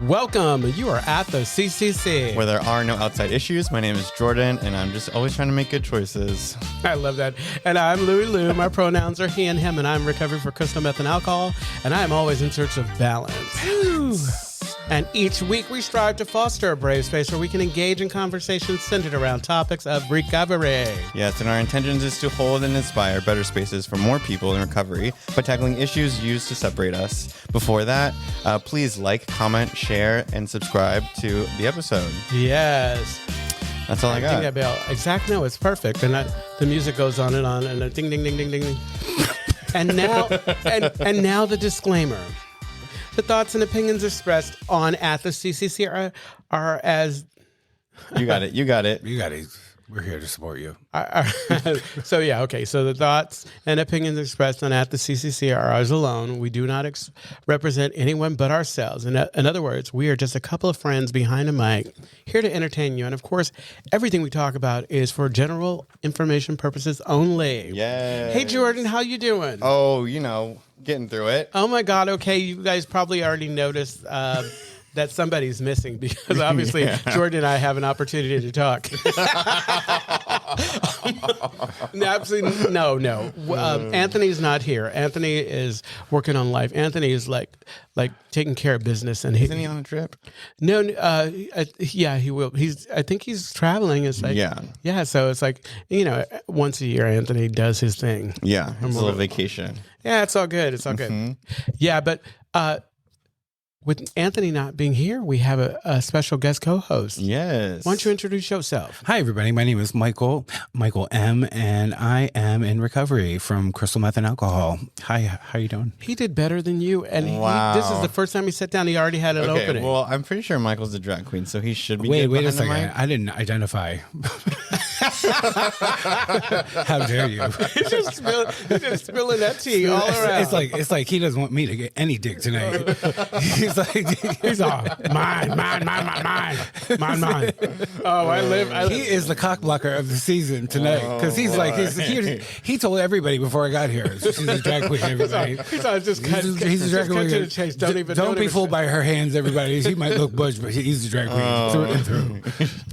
Welcome. You are at the CCC. Where there are no outside issues. My name is Jordan, and I'm just always trying to make good choices. I love that. And I'm LouiLou. My pronouns are he and him, and I'm recovering for crystal meth and alcohol, and I am always in search of balance. And each week we strive to foster a brave space where we can engage in conversations centered around topics of recovery. Yes, and our intentions is to hold and inspire better spaces for more people in recovery by tackling issues used to separate us. Before that, please like, comment, share, and subscribe to the episode. Yes. That's all I got. Ding that bell. Exactly. No, it's perfect. And the music goes on, and ding, ding, ding, ding, ding. And now, and now the disclaimer. The thoughts and opinions expressed on at the CCC are as... You got it. You got it. You got it. We're here to support you. So the thoughts and opinions expressed on at the CCC are ours alone. We do not represent anyone but ourselves. In other words, we are just a couple of friends behind a mic here to entertain you. And of course, everything we talk about is for general information purposes only. Yay. Hey, Jordan, how you doing? Oh, getting through it. Oh my God. Okay. You guys probably already noticed that somebody's missing because obviously Jordan and I have an opportunity to talk. No. Anthony's not here. Anthony is working on life. Anthony is like taking care of business. And Isn't he on a trip? No. Yeah, he will. I think he's traveling. It's like, yeah. So it's like, once a year, Anthony does his thing. Yeah. It's a little vacation. Yeah, it's all good. It's all good. Yeah, but with Anthony not being here, we have a special guest co-host. Yes. Why don't you introduce yourself? Hi, everybody. My name is Michael M., and I am in recovery from crystal meth and alcohol. Hi, how you doing? He did better than you, and this is the first time he sat down. He already had an opening. Well, I'm pretty sure Michael's a drag queen, so he should be. Wait a second. I didn't identify. How dare you? He's just spilling that tea all around. It's like he doesn't want me to get any dick tonight. He's all mine. Oh, He is the cock blocker of the season tonight because he told everybody before I got here. She's a drag queen. Everybody. He's a drag queen. To the chase. Don't be fooled by her hands, everybody. He might look butch, but he's a drag queen through and through.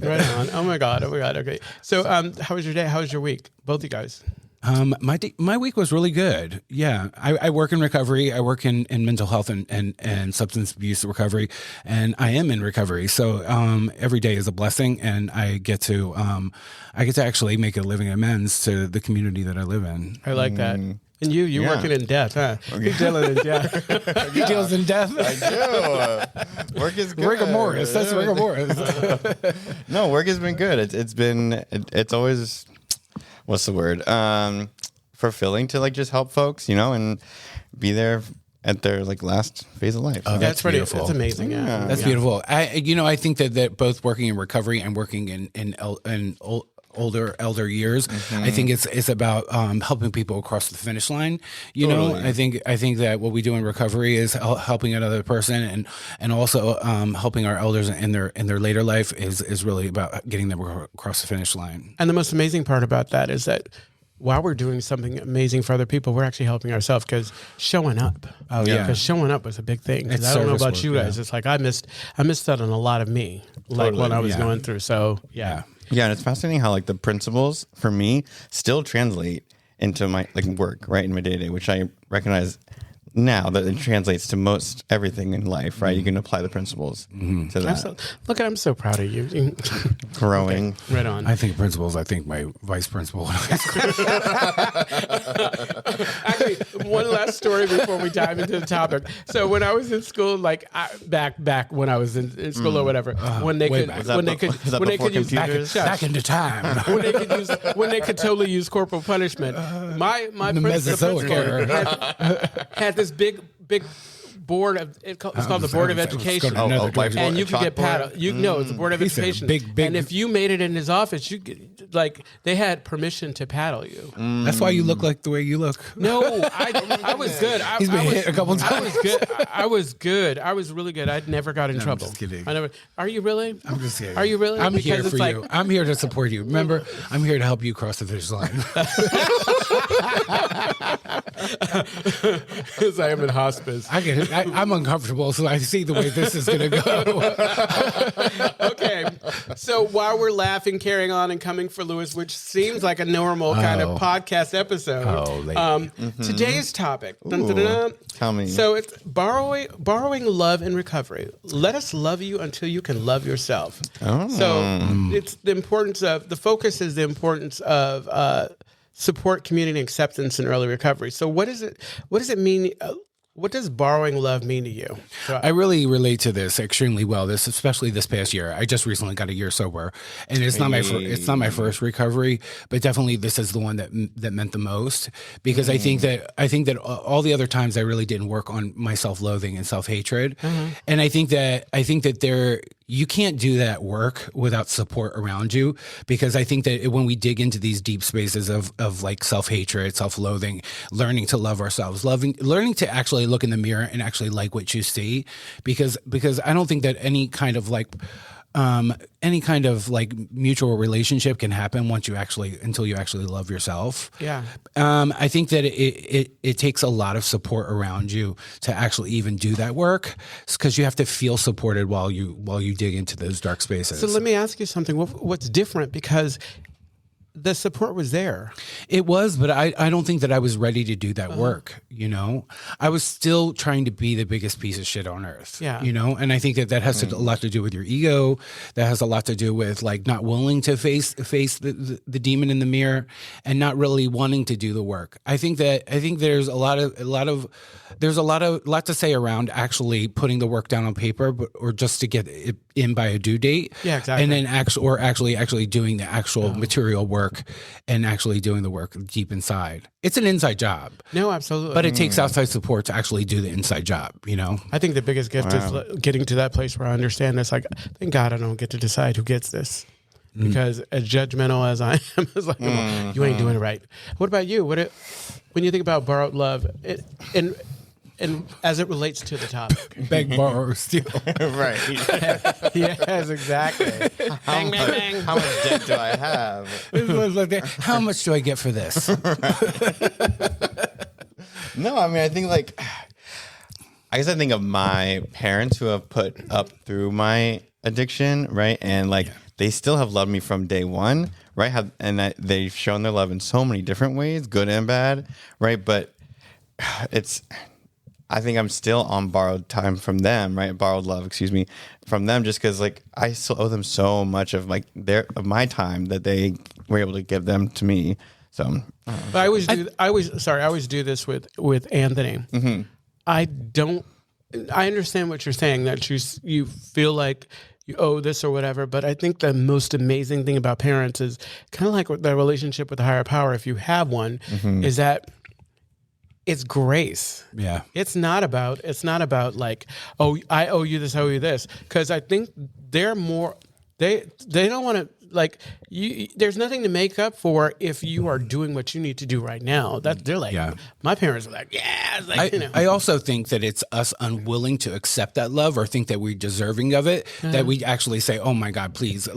Right on. Oh my God. Okay. So, how was your day? How was your week? Both you guys. My week was really good. Yeah. I work in recovery. I work in mental health and substance abuse recovery, and I am in recovery. So, every day is a blessing, and I get to actually make a living amends to the community that I live in. I like that. And you're working in death, huh? You're dealing in death. He deals in death. I do. Work is good. Rigor mortis. That's rigor mortis. No, work has been good. It's always, what's the word? Fulfilling to just help folks, and be there at their last phase of life. Oh, that's pretty beautiful. That's amazing. Yeah. That's beautiful. I think that both working in recovery and working in older years, I think it's about helping people across the finish line. Totally. I think that what we do in recovery is helping another person, and also helping our elders in their later life is really about getting them across the finish line. And the most amazing part about that is that while we're doing something amazing for other people, we're actually helping ourselves because showing up. Oh yeah, because showing up was a big thing. It's I don't know about you guys. Yeah. It's like I missed that on a lot of me, when I was going through. So yeah. Yeah, and it's fascinating how the principles for me still translate into my work, right, in my day-to-day, which I recognize now that it translates to most everything in life, right? You can apply the principles to that. I'm so proud of you. Growing. Okay, right on. I think principals. I think my vice principal. Actually, one last story before we dive into the topic. So when I was in school, back when I was in school or whatever, when they could use back into time, when they could totally use corporal punishment. My principal had this big board of it's called the Board of Education, and you could get paddled. It's the Board of Education. Big. And if you made it in his office, you could, they had permission to paddle you. That's why you look like the way you look. No, I was good. He's been hit a couple times. I was good. I was good. I was really good. I never got in trouble. I'm just kidding. Are you really? I'm just kidding. Are you really? I'm here for you. I'm here to support you. Remember, I'm here to help you cross the finish line. Because I am in hospice. I I'm uncomfortable, so I see the way this is going to go. Okay. So while we're laughing, carrying on, and coming for Louis, which seems like a normal kind of podcast episode, today's topic. Dun, dun, dun, dun. Tell me. So it's borrowing love in recovery. Let us love you until you can love yourself. Oh. So it's the importance of, the focus is the importance of support, community, acceptance in early recovery. So what does it mean? What does borrowing love mean to you? I really relate to this extremely well. Especially this past year. I just recently got a year sober, and it's not my first recovery, but definitely this is the one that meant the most, because I think that all the other times I really didn't work on my self-loathing and self-hatred, and I think that you can't do that work without support around you, because I think that when we dig into these deep spaces of like self-hatred, self-loathing, learning to love ourselves, learning to actually look in the mirror and actually like what you see, because I don't think that any kind of mutual relationship can happen until you actually love yourself. Yeah. I think that it takes a lot of support around you to actually even do that work, because you have to feel supported while you dig into those dark spaces. So let me ask you something. What's different? Because the support was there. It was, but I don't think that I was ready to do that work. I was still trying to be the biggest piece of shit on earth. Yeah. And I think that has a lot to do with your ego. That has a lot to do with like not willing to face the demon in the mirror and not really wanting to do the work. I think there's a lot to say around actually putting the work down on paper, or just to get it in by a due date. Yeah, exactly. And then actually doing the actual material work and actually doing the work deep inside. It's an inside job. No, absolutely. But it takes outside support to actually do the inside job, I think the biggest gift is getting to that place where I understand this. Like, thank God I don't get to decide who gets this. Because as judgmental as I am, it's like, you ain't doing it right. What about you? When you think about borrowed love, and as it relates to the topic, beg, borrow, or steal. Right. Yes, exactly. Bang, bang, bang. How much debt do I have? How much do I get for this? No, I mean, I think I think of my parents who have put up through my addiction, right? And they still have loved me from day one, right? They've shown their love in so many different ways, good and bad, right? But I think I'm still on borrowed time from them, right? Borrowed love, from them, just because I still owe them so much of my time that they were able to give them to me. So, but I always do this with Anthony. Mm-hmm. I understand what you're saying, that you feel like you owe this or whatever, but I think the most amazing thing about parents is kind of like the relationship with the higher power, if you have one, is that it's grace. Yeah. It's not about like, oh, I owe you this, I owe you this. Because I think they're more, they don't want to, there's nothing to make up for if you are doing what you need to do right now. They're like, my parents are like, yeah. I also think that it's us unwilling to accept that love or think that we're deserving of it, that we actually say, oh my God, please.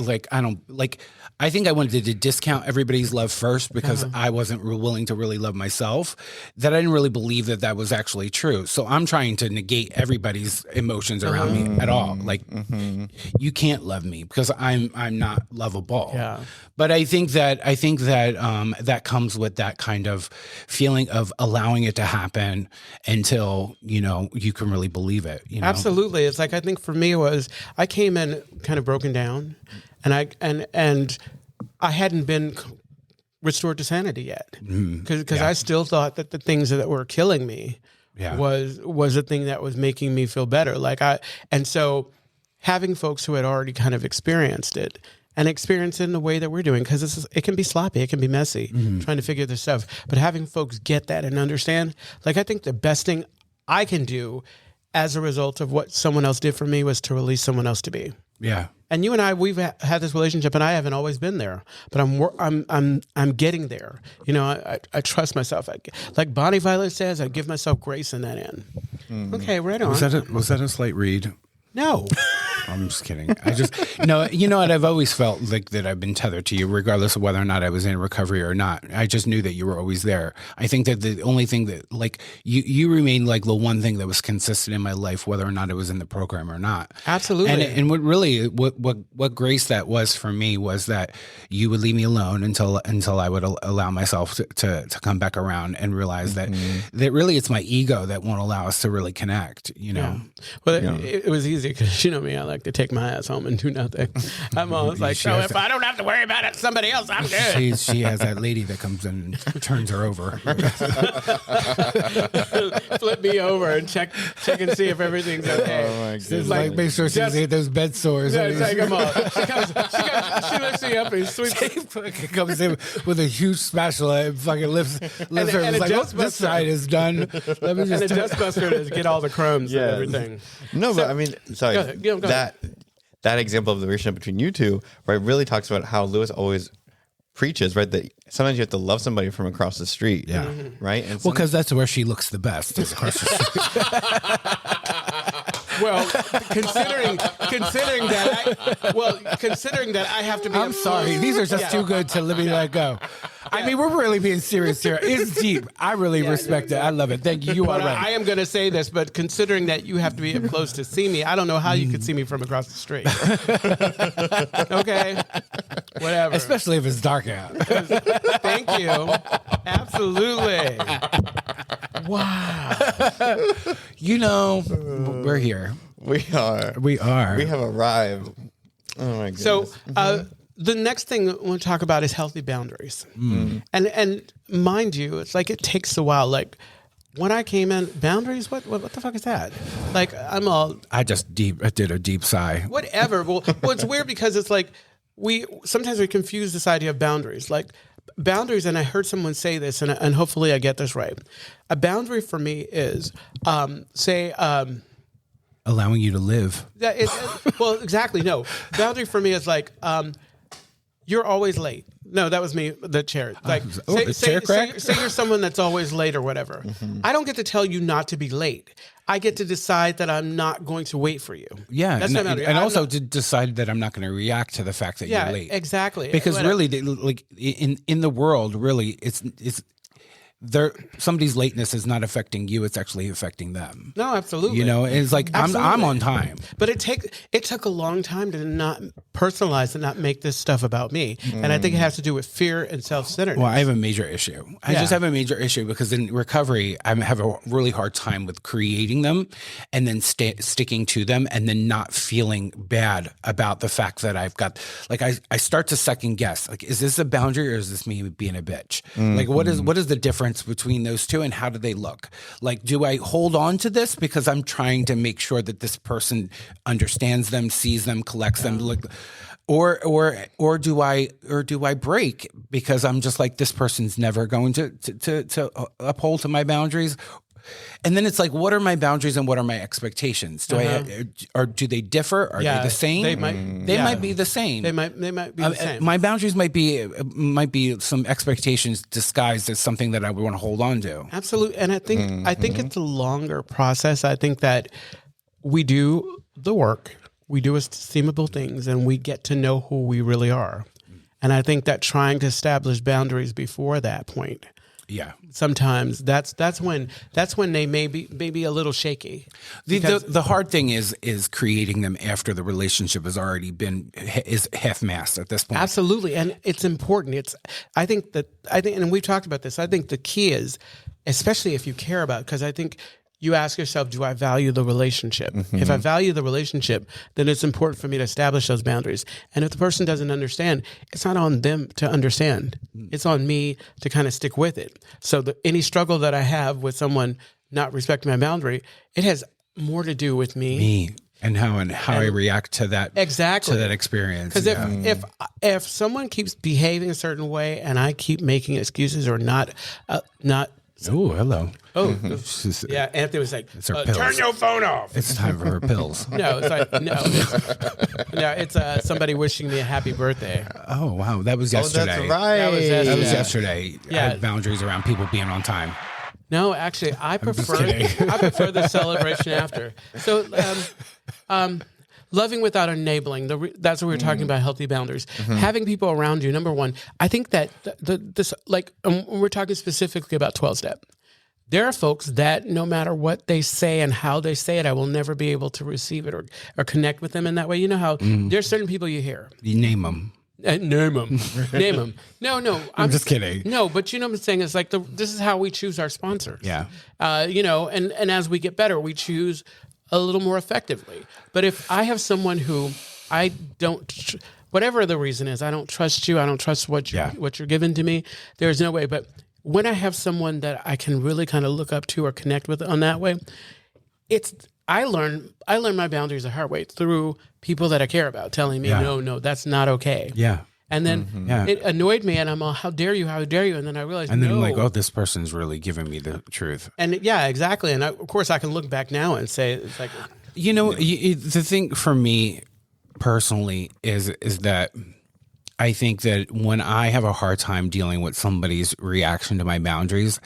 I think I wanted to discount everybody's love first because I wasn't willing to really love myself, that I didn't really believe that was actually true. So I'm trying to negate everybody's emotions around me at all. You can't love me because I'm not lovable. Yeah. But I think that that comes with that kind of feeling of allowing it to happen until, you can really believe it. Absolutely. It's like, I think for me, I came in kind of broken down. And I hadn't been restored to sanity yet, because I still thought that the things that were killing me was a thing that was making me feel better. And so having folks who had already kind of experienced it and experience it in the way that we're doing, because it can be sloppy, it can be messy, trying to figure this stuff. But having folks get that and understand, I think the best thing I can do as a result of what someone else did for me was to release someone else to be. Yeah. And you and I, we've had this relationship, and I haven't always been there, but I'm getting there. I trust myself. Like Bonnie Violet says, I give myself grace in that end. Okay, right on. Was that a slight read? No. I'm just kidding. No, you know what? I've always felt like that I've been tethered to you, regardless of whether or not I was in recovery or not. I just knew that you were always there. I think that the only thing that, like, you remain like the one thing that was consistent in my life, whether or not it was in the program or not. Absolutely. And what grace that was for me was that you would leave me alone until I would allow myself to come back around and realize that really it's my ego that won't allow us to really connect, you know? Yeah. Well, it was easy because you know me, I like to take my ass home and do nothing. I'm always like, so if I don't have to worry about it, somebody else, I'm good. She has that lady that comes in and turns her over. Flip me over and check and see if everything's okay. Oh my It's goodness. like make sure she doesn't hit those bed sores. Yeah, take them off. She lifts me up and sweeps. She fucking comes in with a huge spatula and fucking lifts her. and It's like, oh, adjusts this side is done. Let me And just a dustbuster to get all the crumbs and everything. No, but I mean, sorry. Go ahead. Go ahead. That example of the relationship between you two, right, really talks about how Lewis always preaches, right, that sometimes you have to love somebody from across the street. Yeah. Right? And well, because that's where she looks the best. Is across the street. Well, considering that I have to be. I'm sorry. These are just too good to let me let go. I mean, we're really being serious here. It's deep. I really respect it. I love it. Thank you. You are But right. I am going to say this, but considering that you have to be up close to see me, I don't know how you could see me from across the street. Okay, whatever. Especially if it's dark out. Thank you. Absolutely. Wow. You know, we're here. we are. We are. We have arrived. Oh my goodness. So the next thing I want to talk about is healthy boundaries. And mind you, it's like it takes a while. Like when I came in, boundaries, what the fuck is that? Like I did a deep sigh. whatever. Well, it's weird because it's like sometimes we confuse this idea of boundaries. Like boundaries, and I heard someone say this, and hopefully I get this right. A boundary for me is, Allowing you to live. well, exactly. No, boundary for me is like, you're always late. No, that was me, the chair. Like, chair crack? say you're someone that's always late or whatever. I don't get to tell you not to be late. I get to decide that I'm not going to wait for you. Yeah, That's my boundary. and I'm also not- to decide that I'm not going to react to the fact that Yeah, you're late. exactly. Because Whatever. really, like in the world, really, it's there. Somebody's lateness is not affecting you; it's actually affecting them. No, absolutely. You know, it's like I'm Absolutely. on time. But it took a long time to not personalize and not make this stuff about me. And I think it has to do with fear and self-centeredness. Well, I have a major issue. I Yeah. just have a major issue because in recovery, I have a really hard time with creating them and then sticking to them and then not feeling bad about the fact that I've got, like, I start to second guess, like, is this a boundary or is this me being a bitch? Like, what is the difference between those two and how do they look? Like, do I hold on to this because I'm trying to make sure that this person understands them, sees them, collects them, like, or do I break because I'm just like, this person's never going to uphold to my boundaries? And then it's like, what are my boundaries and what are my expectations? Do do they differ? Are they the same? They might be the same. They might be the same. My boundaries might be some expectations disguised as something that I would want to hold on to. Absolutely. And I think it's a longer process. I think that we do the work, we do esteemable things, and we get to know who we really are. And I think that trying to establish boundaries before that point, Yeah. sometimes that's when they may be a little shaky. The hard thing is creating them after the relationship has already been half-mast at this point. Absolutely, and it's important. I think, and we've talked about this. I think the key is, especially if you care about, because I think you ask yourself, do I value the relationship? If I value the relationship, then it's important for me to establish those boundaries. And if the person doesn't understand, it's not on them to understand. It's on me to kind of stick with it. So any struggle that I have with someone not respecting my boundary, it has more to do with me. And how I react to that Exactly. to that experience. Because if someone keeps behaving a certain way and I keep making excuses or not. Oh, hello. Oh, yeah. Anthony was like, her pills. "Turn your phone off." It's time for her pills. No, it's like it's somebody wishing me a happy birthday. Oh, wow. That was yesterday. That's right. That was That was Yeah. yesterday. I had boundaries around people being on time. No, actually, I prefer kidding. the celebration after. So, loving without enabling. That's what we were talking about, healthy boundaries. Having people around you, number one, I think that this, like, we're talking specifically about 12-step. There are folks that no matter what they say and how they say it, I will never be able to receive it or connect with them in that way. You know how there's certain people you hear. You name them. Name them. Name them. No. I'm just kidding. No, but you know what I'm saying? It's like this is how we choose our sponsors. Yeah. And as we get better, we choose a little more effectively. But if I have someone who I don't, whatever the reason is, I don't trust you, I don't trust what you're giving to me, there's no way. But when I have someone that I can really kind of look up to or connect with on that way, I learn my boundaries the hard way through people that I care about telling me, no, that's not okay. Yeah. And then it annoyed me, and I'm all, how dare you? And then I realized, and then I'm like, oh, this person's really giving me the truth. And yeah, exactly. And of course, I can look back now and say, it's like, the thing for me personally is that I think that when I have a hard time dealing with somebody's reaction to my boundaries,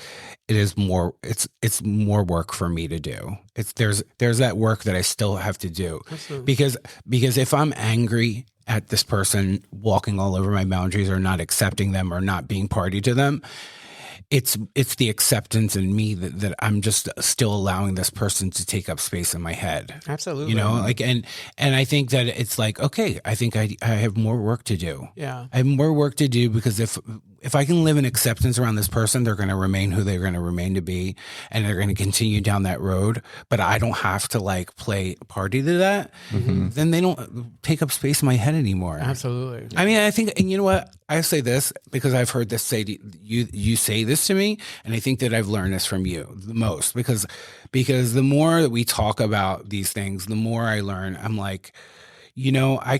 it's more work for me to do. There's that work that I still have to do. Absolutely. Because if I'm angry at this person walking all over my boundaries or not accepting them or not being party to them, it's the acceptance in me that I'm just still allowing this person to take up space in my head. Absolutely. And I think that it's like, okay, I think I have more work to do. Yeah. I have more work to do because if I can live in acceptance around this person, they're going to remain who they're going to remain to be, and they're going to continue down that road. But I don't have to like play party to that. Then they don't take up space in my head anymore. Absolutely. I mean, I think, and you know what? I say this because I've heard this you say this to me, and I think that I've learned this from you the most because the more that we talk about these things, the more I learn. I'm like, I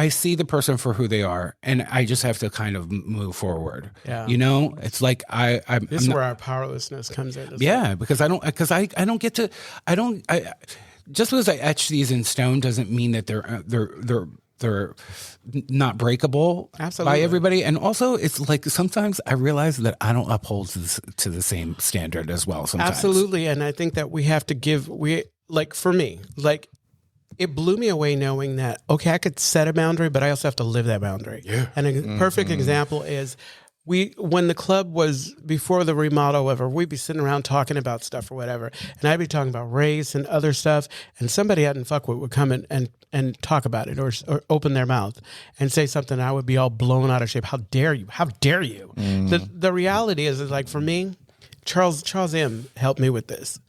see the person for who they are, and I just have to kind of move forward. Yeah. It's like this is where our powerlessness comes in. Because I don't get to, just because I etch these in stone doesn't mean that they're not breakable. Absolutely. By everybody. And also it's like sometimes I realize that I don't uphold to the same standard as well sometimes. Absolutely. And I think that we have to for me, it blew me away knowing that, okay, I could set a boundary, but I also have to live that boundary. Yeah. And a perfect example is when the club was before the remodel, whatever, we'd be sitting around talking about stuff or whatever. And I'd be talking about race and other stuff. And somebody I hadn't fucked with would come and talk about it or open their mouth and say something. I would be all blown out of shape. How dare you? How dare you? The reality is like, for me, Charles M. helped me with this.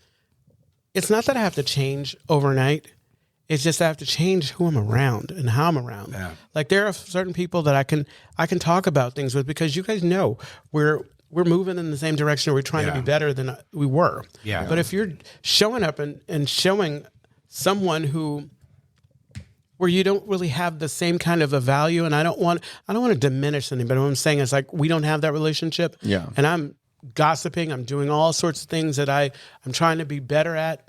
It's not that I have to change overnight. It's just I have to change who I'm around and how I'm around. Yeah. Like there are certain people that I can talk about things with because you guys know we're moving in the same direction. We're trying to be better than we were. Yeah. But if you're showing up and showing someone where you don't really have the same kind of a value, and I don't want to diminish anything, but what I'm saying is like we don't have that relationship. Yeah. And I'm gossiping. I'm doing all sorts of things that I'm trying to be better at.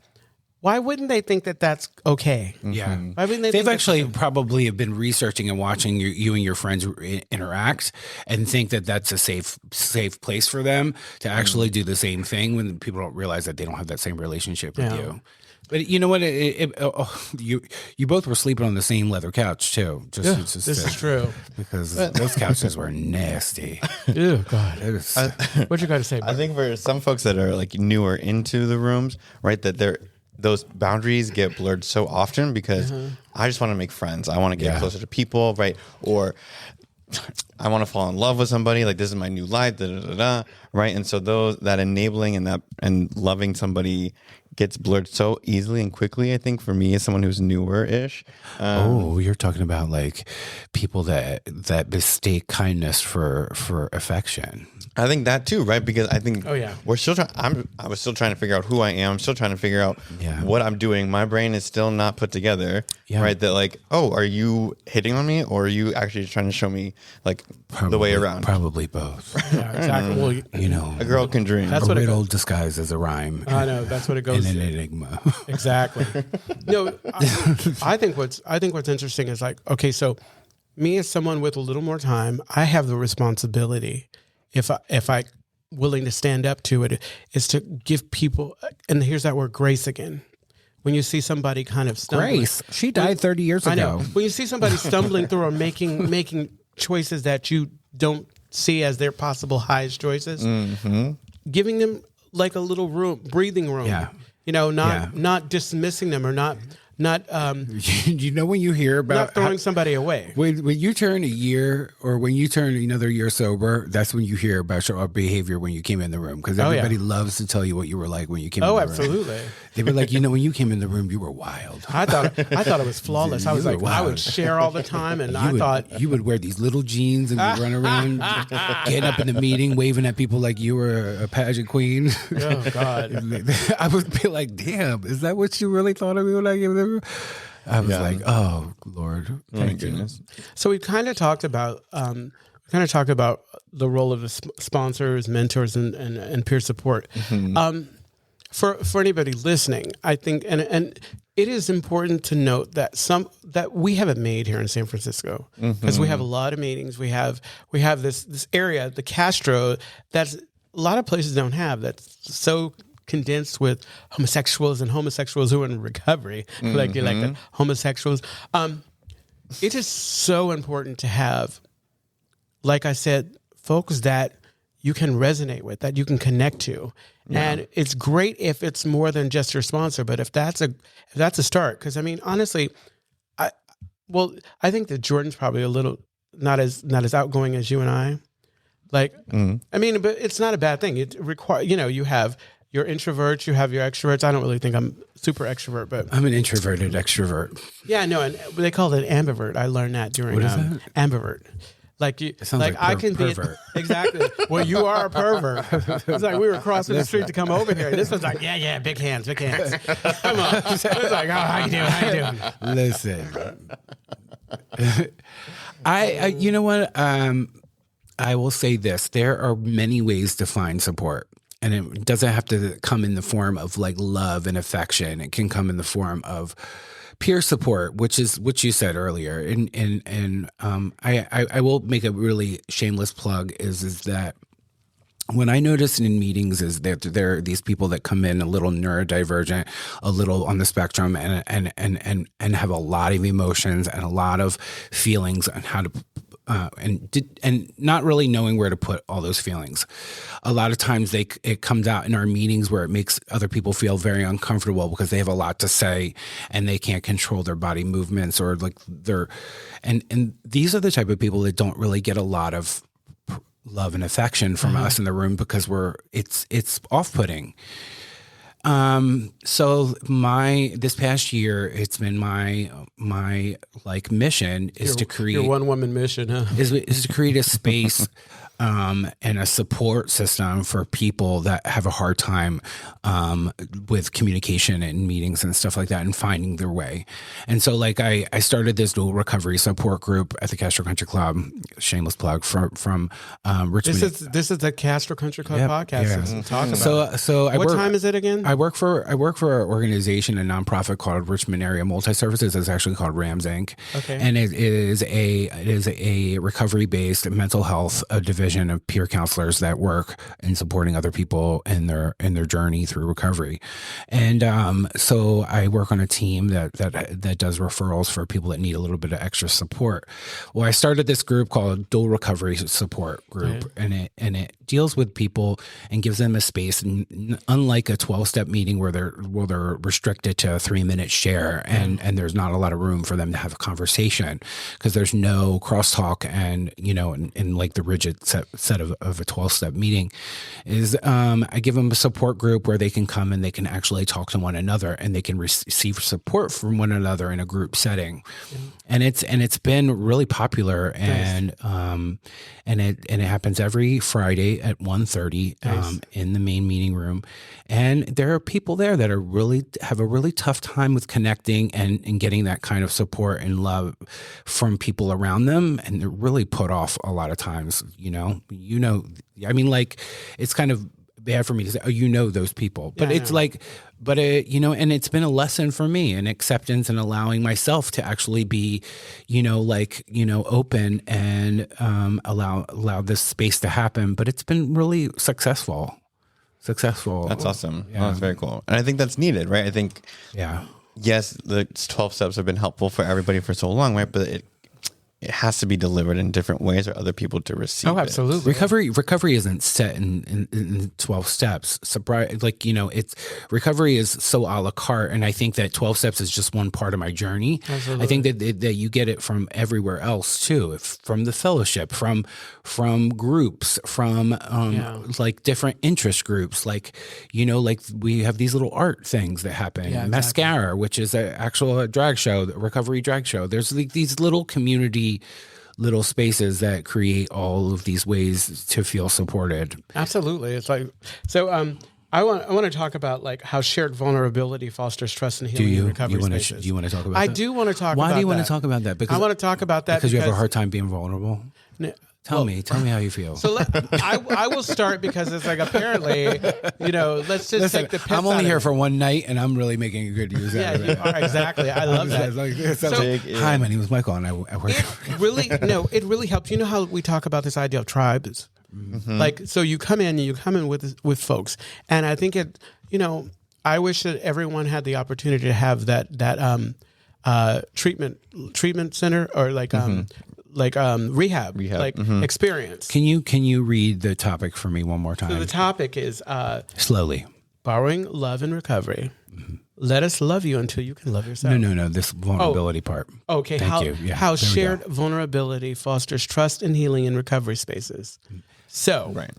Why wouldn't they think that that's okay? Yeah. Why wouldn't they've actually probably have been researching and watching you and your friends interact and think that that's a safe place for them to actually do the same thing when people don't realize that they don't have that same relationship with you. But you know what? You both were sleeping on the same leather couch too. This is true because those couches were nasty. Oh God! What you got to say? I think for some folks that are like newer into the rooms, right, that those boundaries get blurred so often because I just want to make friends. I want to get closer to people, right? Or I want to fall in love with somebody. Like this is my new life, right? And so that enabling and loving somebody gets blurred so easily and quickly. I think for me, as someone who's newer-ish. You're talking about like people that mistake kindness for affection. I think that too, right? Because I think we're still trying. I was still trying to figure out who I am. I'm still trying to figure out what I'm doing. My brain is still not put together, right? That like, are you hitting on me, or are you actually trying to show me like the way around? Probably both. Yeah, exactly. Well, a girl can dream. That's what a riddle disguised as a rhyme. I know. That's what it goes. And an enigma. Exactly. No, I think what's interesting is like, okay, so me as someone with a little more time, I have the responsibility. If I willing to stand up to it, is to give people, and here's that word, grace again. when you see somebody kind of stumbling. Grace, she died 30 years ago. I know. When you see somebody stumbling through or making choices that you don't see as their possible highest choices, giving them like a little breathing room. Yeah. Not dismissing them or not when you hear about not throwing somebody away. When you turn a year or when you turn another year sober, that's when you hear about your behavior when you came in the room, because everybody loves to tell you what you were like when you came in the room. Oh, absolutely. They were like, when you came in the room, you were wild. I thought it was flawless. I was like, I would share all the time, and I thought you would wear these little jeans and you'd run around, getting up in the meeting, waving at people like you were a pageant queen. Oh God! I would be like, damn, is that what you really thought of me when I came in the room? I was like, oh Lord, thank you. So we kind of talked about the role of the sponsors, mentors, and peer support. For anybody listening, I think, and it is important to note that that we haven't made here in San Francisco, because we have a lot of meetings. We have this area, the Castro, that's a lot of places don't have. That's so condensed with homosexuals who are in recovery, like the homosexuals. It is so important to have, like I said, folks that you can resonate with, that you can connect to. Yeah. And it's great if it's more than just your sponsor, but if that's a start, because I mean, honestly, I think that Jordan's probably a little not as outgoing as you and I. Like, I mean, but it's not a bad thing. It requires, you have your introverts, you have your extroverts. I don't really think I'm super extrovert, but I'm an introverted extrovert. Yeah, no, and they call it ambivert. I learned that during ambivert. Like you, it sounds like I can pervert. Be exactly. Well, you are a pervert. It's like we were crossing the street to come over here. This was like, yeah, big hands. Come on. It's like, oh, how you doing? Listen, I you know what? I will say this: there are many ways to find support. And it doesn't have to come in the form of like love and affection. It can come in the form of peer support, which is what you said earlier. And I will make a really shameless plug is that when I notice in meetings is that there are these people that come in a little neurodivergent, a little on the spectrum, and have a lot of emotions and a lot of feelings on how to. And not really knowing where to put all those feelings. A lot of times it comes out in our meetings where it makes other people feel very uncomfortable because they have a lot to say and they can't control their body movements or like and these are the type of people that don't really get a lot of love and affection from us in the room because it's off-putting. So this past year, it's been my like mission is to create your one woman mission, huh? Is to create a space, and a support system for people that have a hard time, with communication and meetings and stuff like that and finding their way. And so like I started this dual recovery support group at the Castro Country Club, shameless plug from Richmond. This is the Castro Country Club podcast. Yeah. Talk about so what time is it again? I work for an organization, a nonprofit called Richmond Area Multi Services. It's actually called RAMS Inc. Okay. And it is a recovery based mental health division of peer counselors that work in supporting other people in their journey through recovery. And so I work on a team that does referrals for people that need a little bit of extra support. Well, I started this group called Dual Recovery Support Group, and it deals with people and gives them a space, unlike a 12-step meeting where they're restricted to a 3-minute share and there's not a lot of room for them to have a conversation because there's no crosstalk and in like the rigid set of a 12-step meeting is I give them a support group where they can come and they can actually talk to one another and they can receive support from one another in a group setting. And it's been really popular and it happens every Friday at 1:30 in the main meeting room. And there are people there that have a really tough time with connecting and getting that kind of support and love from people around them. And they're really put off a lot of times, I mean, like, it's kind of bad for me to say, those people, but it's like, and it's been a lesson for me in acceptance and allowing myself to actually be, open and allow this space to happen. But it's been really successful. successful. That's awesome. Yeah. Oh, that's very cool. And I think that's needed, right? I think, Yeah. yes, the 12 steps have been helpful for everybody for so long, right? But it has to be delivered in different ways for other people to receive. Oh, absolutely. Recovery isn't set in 12 steps. Surprise, like, it's recovery is so a la carte. And I think that 12 steps is just one part of my journey. Absolutely. I think that you get it from everywhere else too, from the fellowship, from groups, from like different interest groups. Like, like we have these little art things that happen. Yeah, exactly. Mascara, which is an actual drag show, the recovery drag show. There's like these little community little spaces that create all of these ways to feel supported. Absolutely. It's like, so I want to talk about like how shared vulnerability fosters trust and healing in recovery spaces. Do you want to talk about I that? do want to talk about that. Why do you want to talk about that? I want to talk about that because you have a hard time being vulnerable? Tell me how you feel. So I will start because it's like apparently, let's just take the piss I'm only out here of for one night and I'm really making a good use out of it. You are, exactly. I love that. Hi, my name is Michael and I work. It really helps. You know how we talk about this idea of tribes? Mm-hmm. Like, so you come in with folks. And I think I wish that everyone had the opportunity to have that treatment center or like, rehab like experience. Can you read the topic for me one more time? So the topic is slowly borrowing love in recovery. Mm-hmm. Let us love you until you can love yourself. No. This vulnerability part. Okay. Thank you. Yeah, how shared vulnerability fosters trust and healing in recovery spaces. So, right.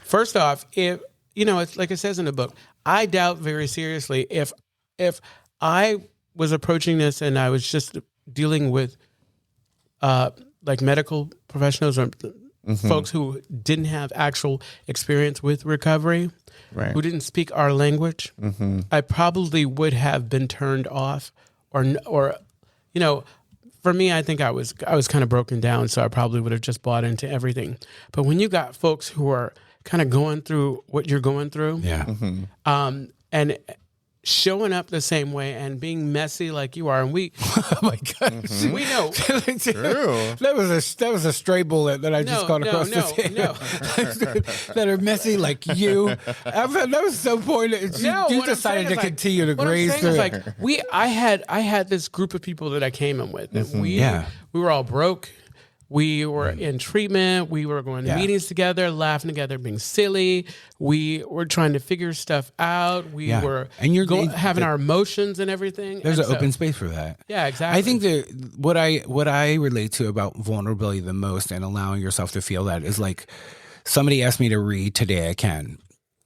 First off, if it's like it says in the book, I doubt very seriously if I was approaching this and I was just dealing with like medical professionals or folks who didn't have actual experience with recovery, right, who didn't speak our language, I probably would have been turned off or for me, I think I was kind of broken down, so I probably would have just bought into everything. But when you got folks who are kind of going through what you're going through, and showing up the same way and being messy like you are, and we, oh my gosh, we know. True. That was a stray bullet that I just caught across the table. That are messy like you. That was so pointed. You decided to continue to graze through. Like I had this group of people that I came in with, and we were all broke. We were in treatment. We were going to meetings together, laughing together, being silly. We were trying to figure stuff out. We were having our emotions and everything. There's an open space for that. Yeah, exactly. I think that what I relate to about vulnerability the most and allowing yourself to feel that is like somebody asked me to read Today I Can.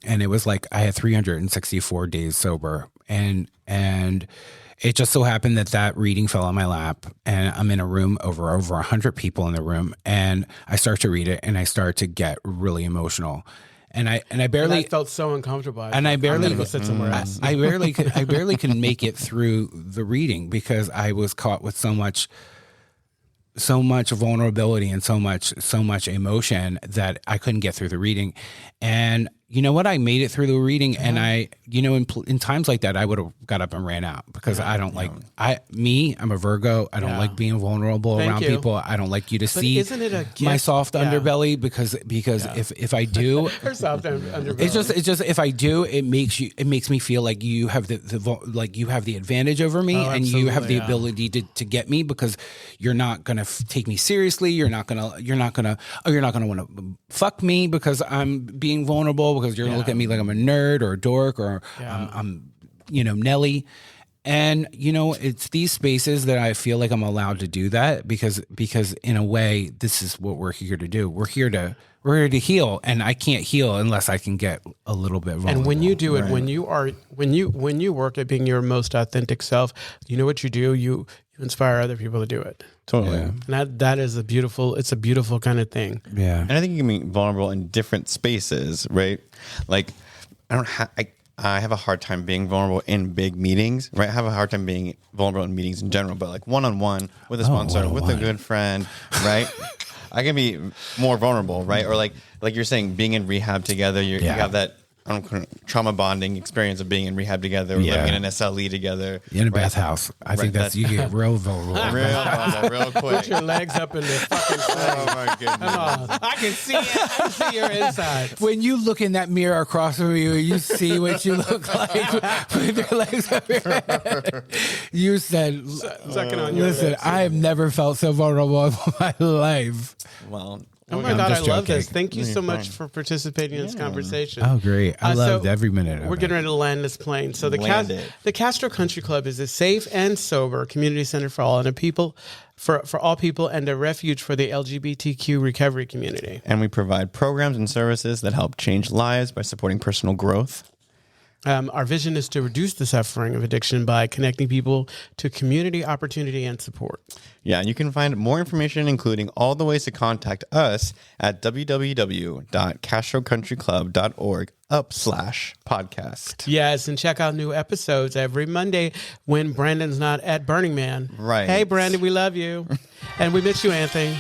And it was like I had 364 days sober. And it just so happened that reading fell on my lap, and I'm in a room over 100 people in the room, and I start to read it, and I start to get really emotional, and I barely I felt so uncomfortable, I barely go sit somewhere else. I barely can make it through the reading because I was caught with so much vulnerability and so much emotion that I couldn't get through the reading. And you know what? I made it through the reading, and I, in times like that, I would have got up and ran out because I don't like I'm a Virgo. I don't like being vulnerable around people. I don't like you to see isn't it a gift? My soft underbelly because if I do, her soft underbelly. it's just if I do, it makes me feel like you have you have the advantage over me, and you have the ability to get me because you're not gonna take me seriously. You're not gonna want to fuck me because I'm being vulnerable. Because you're gonna look at me like I'm a nerd or a dork or I'm Nelly. And it's these spaces that I feel like I'm allowed to do that because in a way this is what we're here to do. We're here to heal, and I can't heal unless I can get a little bit vulnerable. And when you do it, when you work at being your most authentic self, you know what you do? You inspire other people to do it. Totally. Yeah. And that is a beautiful kind of thing. Yeah. And I think you can be vulnerable in different spaces, right? Like I have a hard time being vulnerable in big meetings, right? I have a hard time being vulnerable in meetings in general, but like one-on-one with a sponsor, with a good friend, right? I can be more vulnerable, right? Or like you're saying, being in rehab together, you have that trauma bonding experience of being in rehab together, living in an SLE together. In a bathhouse. I think that's, you get real vulnerable. Real quick. Put your legs up in the fucking Oh my goodness. Come on. I can see it. I can see your insides. When you look in that mirror across from you, you see what you look like with your legs up your head. You said, Sucking on your listen, lips. I have never felt so vulnerable in my life. Well, Oh my I'm God, I just love joking. this. Thank you No, so you're much fine. for participating in this conversation. Oh, great. I loved every minute of We're it. getting ready to land this plane. So Land it. the Castro Country Club is a safe and sober community center for all and a people for all people and a refuge for the LGBTQ recovery community. and we provide programs and services that help change lives by supporting personal growth. Our vision is to reduce the suffering of addiction by connecting people to community opportunity and support. Yeah, and you can find more information, including all the ways to contact us at www.castrocountryclub.org/podcast. Yes, and check out new episodes every Monday when Brandon's not at Burning Man. Right. Hey, Brandon, we love you. And we miss you, Anthony.